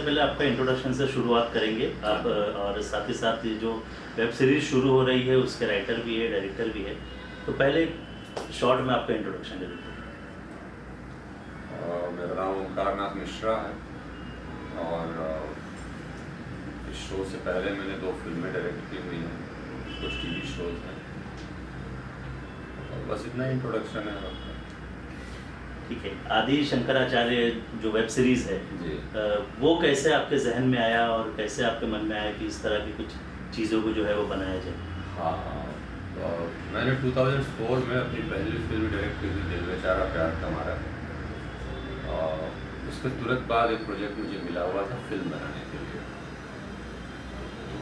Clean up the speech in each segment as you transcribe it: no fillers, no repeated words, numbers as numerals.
पहले आपका इंट्रोडक्शन से शुरुआत करेंगे आप, और साथ ही साथ ये जो वेब सीरीज शुरू हो रही है उसके राइटर भी है, डायरेक्टर भी है, तो पहले शॉर्ट में आपका इंट्रोडक्शन दे दीजिए। मेरा नाम ओंकार नाथ मिश्रा है और इस शो से पहले मैंने 2 फिल्में डायरेक्ट की हुई हैं, कुछ टीवी शोज हैं, और बस इतना ही इंट्रोडक्शन है। ठीक है, आदि शंकराचार्य जो वेब सीरीज़ है जी, वो कैसे आपके जहन में आया और कैसे आपके मन में आया कि इस तरह की कुछ चीज़ों को जो है वो बनाया जाए? हाँ, मैंने 2004 में अपनी पहली फिल्म डायरेक्ट की थी, दिल बेचारा प्यार तुम्हारा। उसके तुरंत बाद एक प्रोजेक्ट मुझे मिला हुआ था फिल्म बनाने के लिए, तो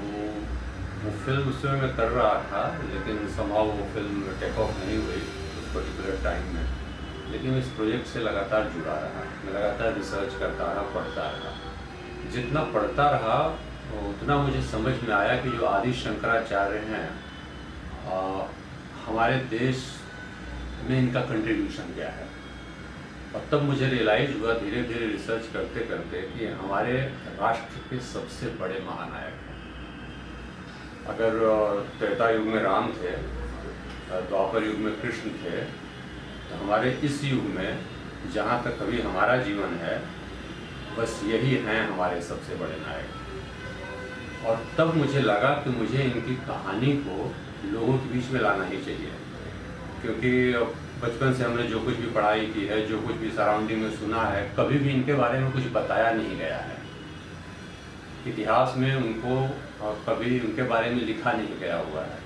वो फिल्म उस समय मैं कर रहा था, लेकिन समहाउ वो फिल्म टेक ऑफ नहीं हुई उस पर्टिकुलर टाइम में। लेकिन इस प्रोजेक्ट से लगातार जुड़ा रहा, मैं लगातार रिसर्च करता रहा, पढ़ता रहा। जितना पढ़ता रहा उतना मुझे समझ में आया कि जो आदि शंकराचार्य हैं, हमारे देश में इनका कंट्रीब्यूशन क्या है। और तब मुझे रियलाइज हुआ धीरे धीरे रिसर्च करते करते कि हमारे राष्ट्र के सबसे बड़े महानायक हैं। अगर त्रेता युग में राम थे, द्वापर युग में कृष्ण थे, तो हमारे इस युग में जहाँ तक अभी हमारा जीवन है, बस यही हैं हमारे सबसे बड़े नायक। और तब मुझे लगा कि मुझे इनकी कहानी को लोगों के बीच में लाना ही चाहिए, क्योंकि बचपन से हमने जो कुछ भी पढ़ाई की है, जो कुछ भी सराउंडिंग में सुना है, कभी भी इनके बारे में कुछ बताया नहीं गया है। इतिहास में उनको कभी उनके बारे में लिखा नहीं गया हुआ है।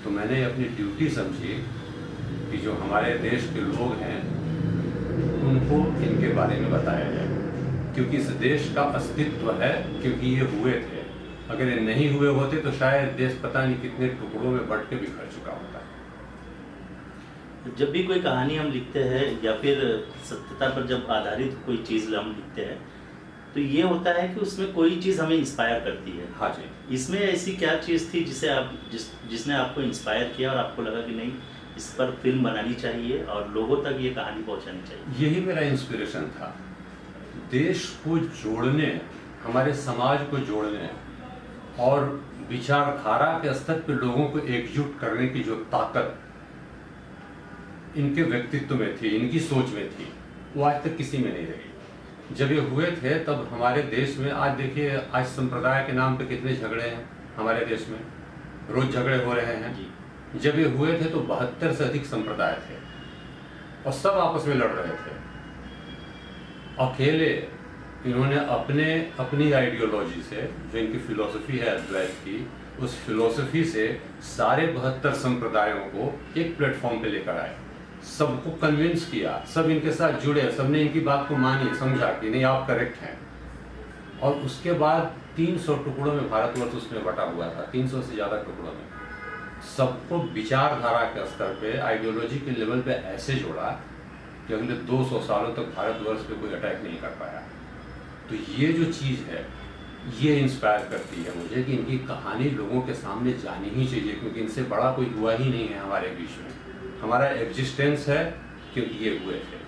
तो मैंने अपनी ड्यूटी समझी कि जो हमारे देश के लोग हैं उनको इनके बारे में बताया जाए, क्योंकि इस देश का अस्तित्व है, क्योंकि ये हुए थे। अगर ये नहीं हुए होते तो शायद देश पता नहीं कितने टुकड़ों में बंट के बिखर चुका होता। जब भी कोई कहानी हम लिखते हैं या फिर सत्यता पर जब आधारित कोई चीज़ हम लिखते हैं, तो ये होता है कि उसमें कोई चीज़ हमें इंस्पायर करती है। हाँ जी। इसमें ऐसी क्या चीज़ थी जिसे आप जिसने आपको इंस्पायर किया और आपको लगा कि नहीं, इस पर फिल्म बनानी चाहिए और लोगों तक ये कहानी पहुंचानी चाहिए? यही मेरा इंस्पिरेशन था, देश को जोड़ने, हमारे समाज को जोड़ने और विचारधारा के स्तर पर लोगों को एकजुट करने की जो ताकत इनके व्यक्तित्व में थी, इनकी सोच में थी, वो आज तक किसी में नहीं रही। जब ये हुए थे तब हमारे देश में, आज देखिए, आज संप्रदाय के नाम पे कितने झगड़े हैं हमारे देश में, रोज झगड़े हो रहे हैं। जब ये हुए थे तो 72 से अधिक संप्रदाय थे और सब आपस में लड़ रहे थे। अकेले इन्होंने अपनी आइडियोलॉजी से, जो इनकी फिलॉसफी है अद्वैत की, उस फिलॉसफी से सारे 72 संप्रदायों को एक प्लेटफॉर्म पे लेकर आए, सबको कन्विंस किया, सब इनके साथ जुड़े, सबने इनकी बात को मानी, समझा कि नहीं आप करेक्ट हैं। और उसके बाद 300 टुकड़ों में भारतवर्ष उसमें बटा हुआ था, 300 से ज़्यादा टुकड़ों में। सबको विचारधारा के स्तर पे, आइडियोलॉजी के लेवल पे ऐसे जोड़ा कि अगले 200 सालों तक भारतवर्ष पे कोई अटैक नहीं कर पाया। तो ये जो चीज़ है, ये इंस्पायर करती है मुझे कि इनकी कहानी लोगों के सामने जानी ही चाहिए, क्योंकि इनसे बड़ा कोई हुआ ही नहीं है हमारे बीच में। हमारा एग्जिस्टेंस है क्योंकि ये हुए थे।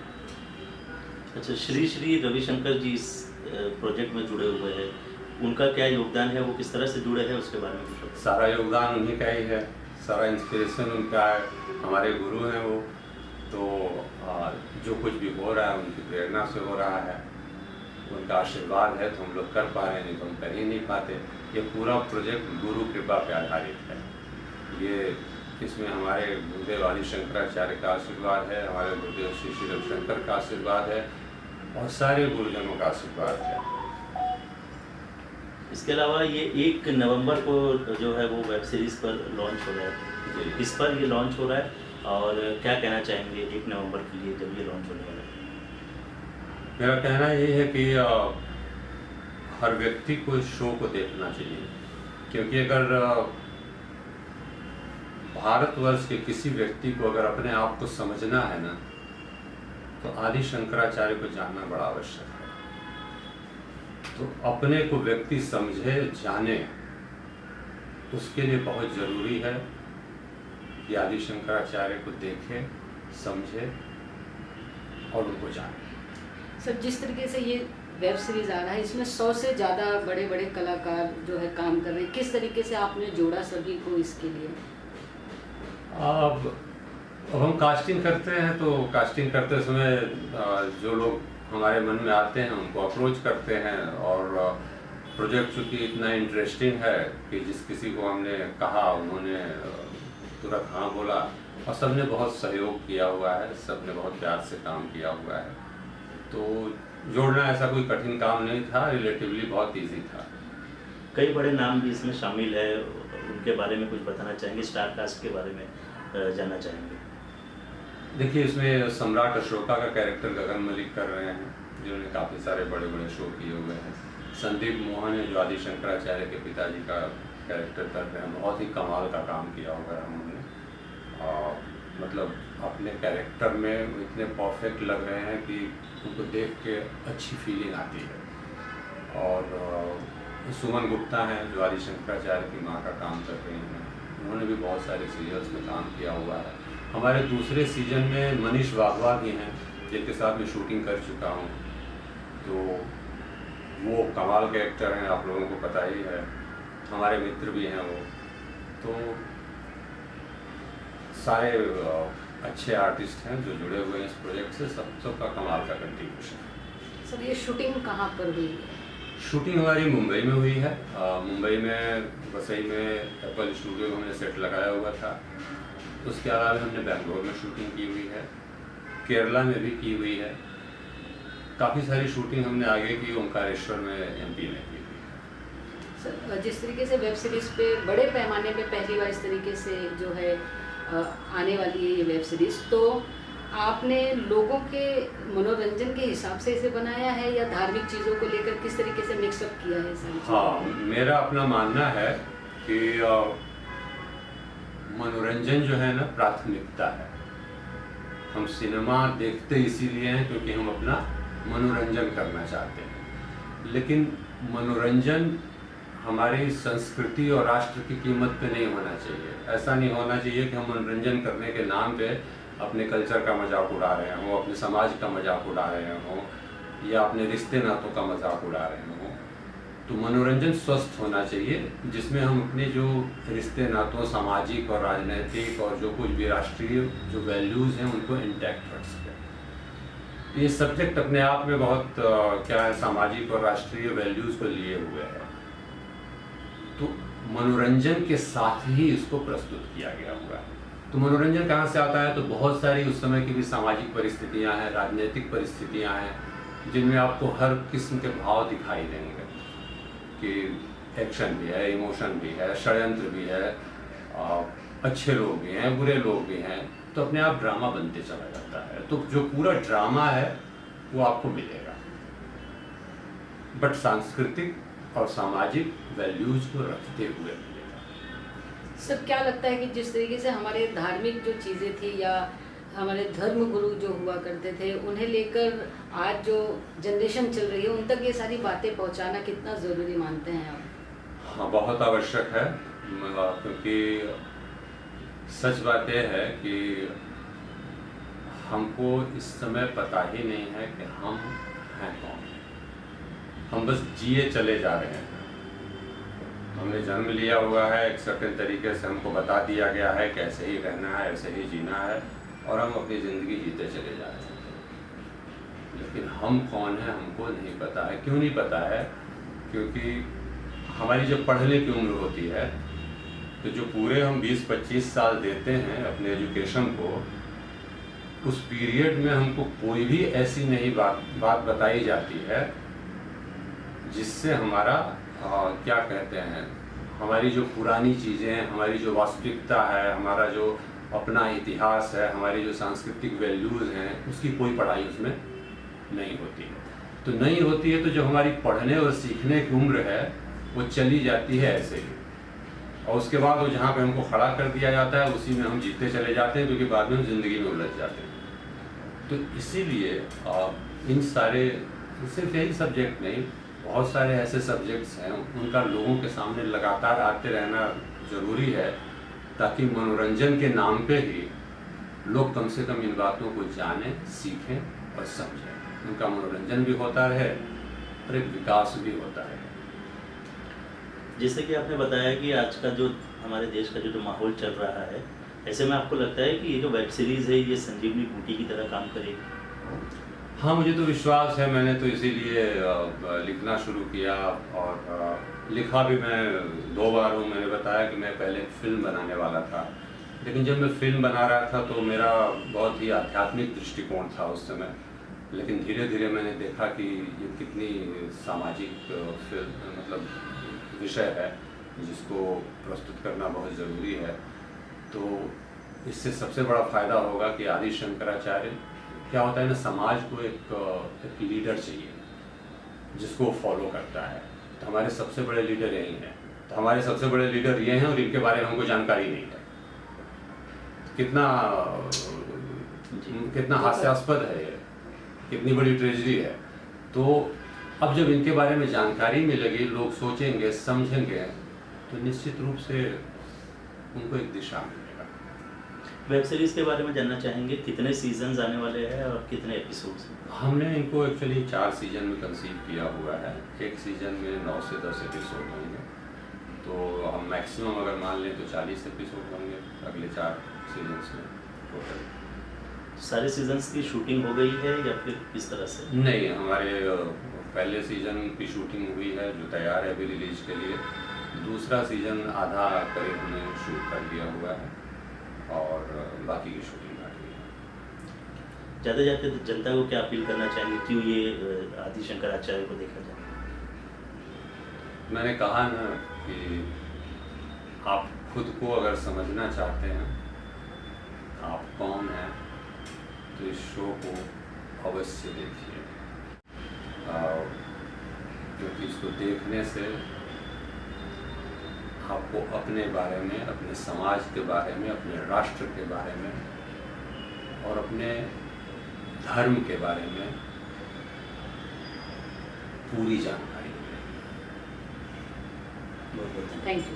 अच्छा, श्री रविशंकर जी इस प्रोजेक्ट में जुड़े हुए हैं, उनका क्या योगदान है, वो किस तरह से जुड़े हैं, उसके बारे में कुछ बताइए। सारा योगदान उन्हीं का ही है, सारा इंस्पिरेशन उनका है, हमारे गुरु हैं वो। तो जो कुछ भी हो रहा है उनकी प्रेरणा से हो रहा है, उनका आशीर्वाद है तो हम लोग कर पा रहे हैं, नहीं तो हम कर ही नहीं पाते। ये पूरा प्रोजेक्ट गुरु कृपा पे आधारित है। ये इसमें हमारे गुरुदेव आदि शंकराचार्य का आशीर्वाद है, हमारे गुरुदेव श्री श्री रविशंकर का आशीर्वाद है और सारे गुरुजनों का आशीर्वाद है। इसके अलावा ये 1 नवंबर को जो है वो वेब सीरीज़ पर लॉन्च हो रहा है, इस पर ये लॉन्च हो रहा है, और क्या कहना चाहेंगे 1 नवंबर के लिए जब ये लॉन्च होने वाला है? मेरा कहना ये है कि हर व्यक्ति को इस शो को देखना चाहिए, क्योंकि अगर भारतवर्ष के किसी व्यक्ति को अगर अपने आप को समझना है ना, तो आदि शंकराचार्य को जानना बड़ा आवश्यक है। तो अपने को व्यक्ति समझे, जाने, उसके लिए बहुत ज़रूरी है कि आदि शंकराचार्य को देखे, समझे और उनको जाने। सर, जिस तरीके से ये वेब सीरीज़ आ रहा है, इसमें 100 से ज़्यादा बड़े बड़े कलाकार जो है काम कर रहे हैं, किस तरीके से आपने जोड़ा सभी को इसके लिए? अब हम कास्टिंग करते हैं तो कास्टिंग करते समय जो लोग हमारे मन में आते हैं उनको अप्रोच करते हैं, और प्रोजेक्ट चूँकि इतना इंटरेस्टिंग है कि जिस किसी को हमने कहा उन्होंने तुरंत हाँ बोला, और सबने बहुत सहयोग किया हुआ है, सबने बहुत प्यार से काम किया हुआ है। तो जोड़ना ऐसा कोई कठिन काम नहीं था, रिलेटिवली बहुत इजी था। कई बड़े नाम भी इसमें शामिल है, उनके बारे में कुछ बताना चाहेंगे? स्टार कास्ट के बारे में जानना चाहेंगे? देखिए, इसमें सम्राट अशोका का कैरेक्टर गगन मलिक कर रहे हैं, जिन्होंने काफ़ी सारे बड़े बड़े शो किए हुए हैं। संदीप मोहन है जो आदि शंकराचार्य के पिताजी का कैरेक्टर कर रहे हैं, बहुत ही कमाल का काम किया हुआ है उन्होंने। मतलब अपने कैरेक्टर में इतने परफेक्ट लग रहे हैं कि उनको देख के अच्छी फीलिंग आती है। और सुमन गुप्ता हैं जो आदि शंकराचार्य की माँ का काम कर रही हैं, उन्होंने भी बहुत सारे सीरियल्स में काम किया हुआ है। हमारे दूसरे सीजन में मनीष वाघवा भी हैं, जिनके साथ मैं शूटिंग कर चुका हूँ, तो वो कमाल के एक्टर हैं, आप लोगों को पता ही है, हमारे मित्र भी हैं वो। तो सारे अच्छे आर्टिस्ट हैं जो जुड़े हुए हैं इस प्रोजेक्ट से, सबका कमाल का कंट्रीब्यूशन है। सर, ये शूटिंग कहाँ पर हुई है? शूटिंग हमारी मुंबई में हुई है। मुंबई में वसई में एप्पल स्टूडियो में हमने सेट लगाया हुआ था। उसके अलावा हमने बेंगलोर में शूटिंग की हुई है, केरला में भी की हुई है। काफ़ी सारी शूटिंग हमने आगे की ओंकारेश्वर में MP में की हुई है। सर, जिस तरीके से वेब सीरीज़ पे बड़े पैमाने पे पहली बार इस तरीके से जो है आने वाली है ये वेब सीरीज़, तो आपने लोगों के मनोरंजन के हिसाब से इसे बनाया है या धार्मिक चीज़ों को लेकर किस तरीके से मिक्सअप किया है सारी? हाँ, मेरा अपना मानना है कि मनोरंजन जो है ना प्राथमिकता है। हम सिनेमा देखते इसीलिए हैं क्योंकि हम अपना मनोरंजन करना चाहते हैं, लेकिन मनोरंजन हमारी संस्कृति और राष्ट्र की कीमत पे नहीं होना चाहिए। ऐसा नहीं होना चाहिए कि हम मनोरंजन करने के नाम पे अपने कल्चर का मजाक उड़ा रहे हों, अपने समाज का मजाक उड़ा रहे हों, या अपने रिश्ते नातों का मजाक उड़ा रहे हों। तो मनोरंजन स्वस्थ होना चाहिए, जिसमें हम अपने जो रिश्ते नातों, सामाजिक और राजनीतिक और जो कुछ भी राष्ट्रीय जो वैल्यूज़ हैं उनको इंटैक्ट रख सकें। ये सब्जेक्ट अपने आप में बहुत क्या है, सामाजिक और राष्ट्रीय वैल्यूज़ को लिए हुए है। तो मनोरंजन के साथ ही इसको प्रस्तुत किया गया हुआ है। तो मनोरंजन कहाँ से आता है? तो बहुत सारी उस समय की भी सामाजिक परिस्थितियाँ हैं, राजनीतिक परिस्थितियाँ हैं, जिनमें आपको हर किस्म के भाव दिखाई देंगे कि एक्शन भी है, इमोशन भी है, षड्यंत्र भी है, अच्छे लोग भी हैं, बुरे लोग भी हैं। तो अपने आप ड्रामा बनते चला जाता है। तो जो पूरा ड्रामा है वो आपको मिलेगा, बट सांस्कृतिक और सामाजिक वैल्यूज को रखते हुए मिलेगा। सर, क्या लगता है कि जिस तरीके से हमारे धार्मिक जो चीज़ें थी या हमारे धर्म गुरु जो हुआ करते थे, उन्हें लेकर आज जो जनरेशन चल रही है उन तक ये सारी बातें पहुंचाना कितना ज़रूरी मानते हैं आप? हाँ, बहुत आवश्यक है, क्योंकि सच बात यह है कि हमको इस समय पता ही नहीं है कि हम हैं कौन। हम बस जिए चले जा रहे हैं। हमने जन्म लिया हुआ है, एक सर्टेन तरीके से हमको बता दिया गया है कि ऐसे ही रहना है, ऐसे ही जीना है, और हम अपनी ज़िंदगी जीते चले जा रहे हैं। लेकिन हम कौन हैं हमको नहीं पता है। क्यों नहीं पता है? क्योंकि हमारी जब पढ़ने की उम्र होती है तो जो पूरे हम 20-25 साल देते हैं अपने एजुकेशन को, उस पीरियड में हमको कोई भी ऐसी नई बात बताई जाती है जिससे हमारा क्या कहते हैं, हमारी जो पुरानी चीज़ें हैं, हमारी जो वास्तविकता है, हमारा जो अपना इतिहास है, हमारी जो सांस्कृतिक वैल्यूज़ हैं, उसकी कोई पढ़ाई उसमें नहीं होती है। तो नहीं होती है तो जो हमारी पढ़ने और सीखने की उम्र है वो चली जाती है ऐसे ही, और उसके बाद वो जहाँ पे हमको खड़ा कर दिया जाता है उसी में हम जीते चले जाते हैं, क्योंकि बाद में हम ज़िंदगी में उलझ जाते हैं। तो इसीलिए इन सारे, सिर्फ यही सब्जेक्ट नहीं, बहुत सारे ऐसे सब्जेक्ट्स हैं, उनका लोगों के सामने लगातार आते रहना ज़रूरी है, ताकि मनोरंजन के नाम पे ही लोग कम से कम इन बातों को जानें, सीखें और समझें। उनका मनोरंजन भी होता रहे और एक विकास भी होता है। जैसे कि आपने बताया कि आज का जो हमारे देश का जो माहौल चल रहा है, ऐसे में आपको लगता है कि ये जो वेब सीरीज़ है ये संजीवनी बूटी की तरह काम करेगी? हाँ, मुझे तो विश्वास है। मैंने तो इसीलिए लिखना शुरू किया और लिखा भी मैं 2 बार हूँ। मैंने बताया कि मैं पहले एक फ़िल्म बनाने वाला था, लेकिन जब मैं फ़िल्म बना रहा था तो मेरा बहुत ही आध्यात्मिक दृष्टिकोण था उस समय। लेकिन धीरे धीरे मैंने देखा कि ये कितनी सामाजिक मतलब विषय है जिसको प्रस्तुत करना बहुत ज़रूरी है। तो इससे सबसे बड़ा फ़ायदा होगा कि आदि शंकराचार्य, क्या होता है ना, समाज को एक लीडर चाहिए जिसको वो फॉलो करता है। तो हमारे सबसे बड़े लीडर यही हैं। तो हमारे सबसे बड़े लीडर ये हैं और इनके बारे में हमको जानकारी नहीं है। कितना हास्यास्पद है ये, कितनी बड़ी ट्रेजेडी है। तो अब जब इनके बारे में जानकारी मिलेगी, लोग सोचेंगे, समझेंगे, तो निश्चित रूप से उनको एक दिशा मिलेगा। वेब सीरीज़ के बारे में जानना चाहेंगे, कितने सीजन्स आने वाले हैं और कितने एपिसोड्स? हमने इनको एक्चुअली 4 सीजन में कंसीव किया हुआ है। एक सीजन में 9 से 10 एपिसोड होंगे, तो हम मैक्सिमम अगर मान लें तो 40 एपिसोड होंगे अगले 4 सीजन्स में टोटल। सारे सीजन्स की शूटिंग हो गई है या फिर किस तरह से? नहीं, हमारे पहले सीजन की शूटिंग हुई है जो तैयार है अभी रिलीज के लिए। दूसरा सीजन आधा करीब हमने शूट कर लिया हुआ है और बाकी की शूटिंग बाकी है। जाते जाते जनता को क्या अपील करना चाहेंगे, क्यों ये आदि शंकराचार्य को देखा जाए? मैंने कहा ना कि आप खुद को अगर समझना चाहते हैं आप कौन हैं, तो इस शो को अवश्य देखिए, क्योंकि इसको देखने से आपको अपने बारे में, अपने समाज के बारे में, अपने राष्ट्र के बारे में और अपने धर्म के बारे में पूरी जानकारी मिलेगी। बहुत बहुत थैंक यू।